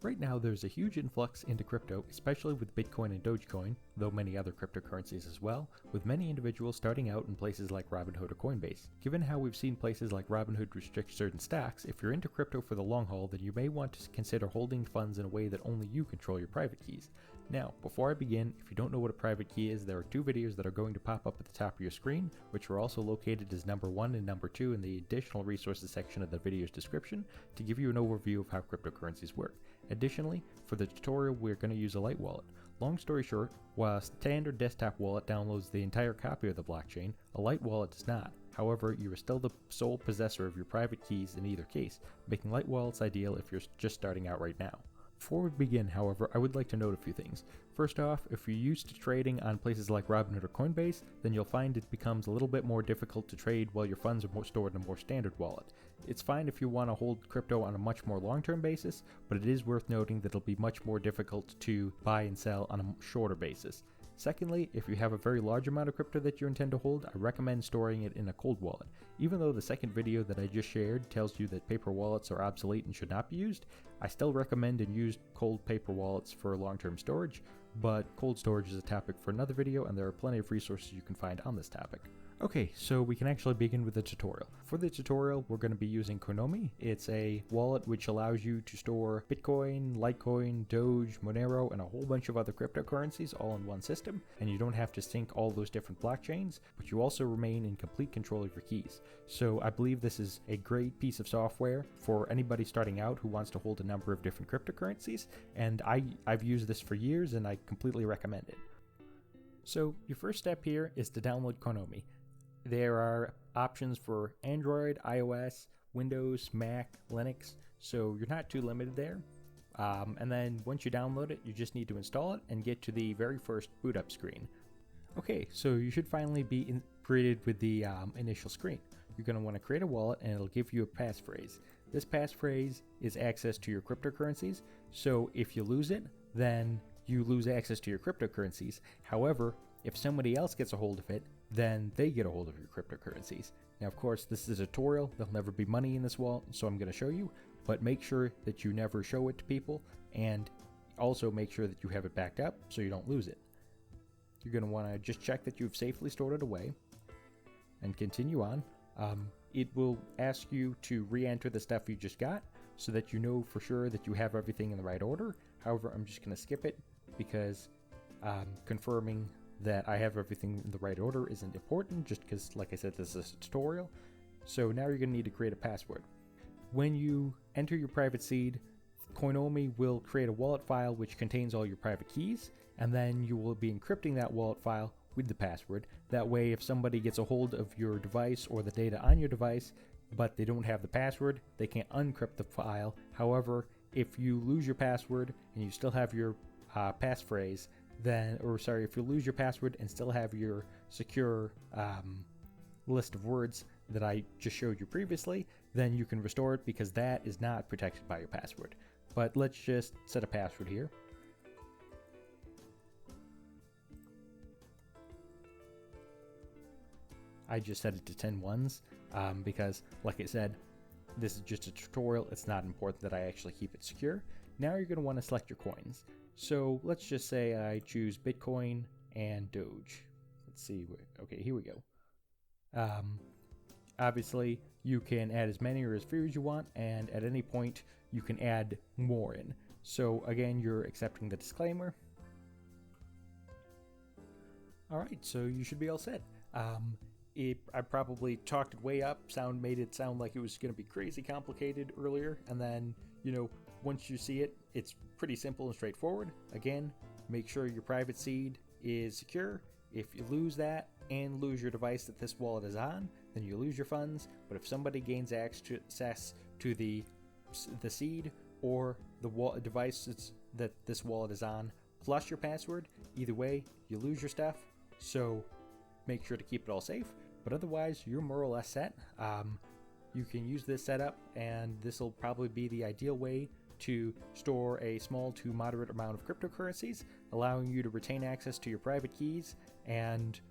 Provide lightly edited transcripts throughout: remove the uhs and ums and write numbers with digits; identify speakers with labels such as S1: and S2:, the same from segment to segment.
S1: Right now, there's a huge influx into crypto, especially with Bitcoin and Dogecoin, though many other cryptocurrencies as well, with many individuals starting out in places like Robinhood or Coinbase. Given how we've seen places like Robinhood restrict certain stocks, if you're into crypto for the long haul, then you may want to consider holding funds in a way that only you control your private keys. Now, before I begin, if you don't know what a private key is, there are two videos that are going to pop up at the top of your screen, which are also located as number 1 and number 2 in the additional resources section of the video's description to give you an overview of how cryptocurrencies work. Additionally, for the tutorial, we're going to use a light wallet. Long story short, while a standard desktop wallet downloads the entire copy of the blockchain, a light wallet does not. However, you are still the sole possessor of your private keys in either case, making light wallets ideal if you're just starting out right now. Before we begin, however, I would like to note a few things. First off, if you're used to trading on places like Robinhood or Coinbase, then you'll find it becomes a little bit more difficult to trade while your funds are stored in a more standard wallet. It's fine if you want to hold crypto on a much more long-term basis, but it is worth noting that it'll be much more difficult to buy and sell on a shorter basis. Secondly, if you have a very large amount of crypto that you intend to hold, I recommend storing it in a cold wallet. Even though the second video that I just shared tells you that paper wallets are obsolete and should not be used, I still recommend and use cold paper wallets for long-term storage, but cold storage is a topic for another video and there are plenty of resources you can find on this topic. Okay, so we can actually begin with the tutorial. For the tutorial, we're going to be using Coinomi. It's a wallet which allows you to store Bitcoin, Litecoin, Doge, Monero, and a whole bunch of other cryptocurrencies all in one system, and you don't have to sync all those different blockchains, but you also remain in complete control of your keys. So I believe this is a great piece of software for anybody starting out who wants to hold a number of different cryptocurrencies, and I've used this for years and I completely recommend it. So your first step here is to download Coinomi. There are options for Android, iOS, Windows, Mac, Linux, so you're not too limited there. And then once you download it, you just need to install it and get to the very first boot up screen. Okay, so you should finally be greeted with the initial screen. You're going to want to create a wallet and it'll give you a passphrase. This passphrase is access to your cryptocurrencies, so if you lose it, then you lose access to your cryptocurrencies. However, if somebody else gets a hold of it, then they get a hold of your cryptocurrencies. Now, of course, this is a tutorial. There'll never be money in this wallet, so I'm going to show you, but make sure that you never show it to people, and also make sure that you have it backed up so you don't lose it. You're going to want to just check that you've safely stored it away, and continue on. It will ask you to re-enter the stuff you just got, so that you know for sure that you have everything in the right order. However, I'm just going to skip it, because confirming that I have everything in the right order isn't important, just because, like I said, this is a tutorial. So now you're going to need to create a password. When you enter your private seed, Coinomi will create a wallet file which contains all your private keys, and then you will be encrypting that wallet file with the password. That way, if somebody gets a hold of your device or the data on your device, but they don't have the password, they can't unencrypt the file. However, if you lose your password and you still have your passphrase, if you lose your password and still have your secure list of words that I just showed you previously, then you can restore it because that is not protected by your password. But let's just set a password here. I just set it to 10 ones because, like I said, this is just a tutorial. It's not important that I actually keep it secure. Now you're going to want to select your coins. So let's just say I choose Bitcoin and Doge. Let's see. Okay, here we go. Obviously, you can add as many or as few as you want, and at any point, you can add more in. So again, you're accepting the disclaimer. All right, so you should be all set. I probably talked it way up, made it sound like it was going to be crazy complicated earlier, and then, once you see it, it's pretty simple and straightforward. Again, make sure your private seed is secure. If you lose that and lose your device that this wallet is on, then you lose your funds. But if somebody gains access to the seed or the device that this wallet is on, plus your password, either way, you lose your stuff. So make sure to keep it all safe. But otherwise, you're more or less set. You can use this setup, and this will probably be the ideal way to store a small to moderate amount of cryptocurrencies, allowing you to retain access to your private keys and,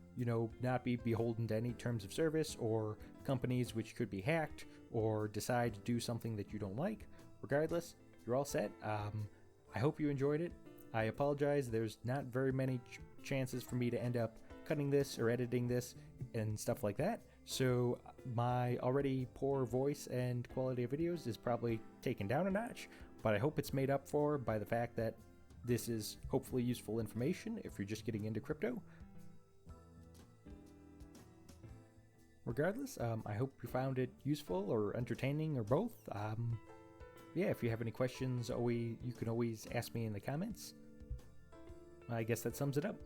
S1: not be beholden to any terms of service or companies which could be hacked or decide to do something that you don't like. Regardless, you're all set. I hope you enjoyed it. I apologize, there's not very many chances for me to end up cutting this or editing this and stuff like that, so my already poor voice and quality of videos is probably taken down a notch, but I hope it's made up for by the fact that this is hopefully useful information if you're just getting into crypto. Regardless, I hope you found it useful or entertaining or both. Yeah, if you have any questions, you can always ask me in the comments. I guess that sums it up.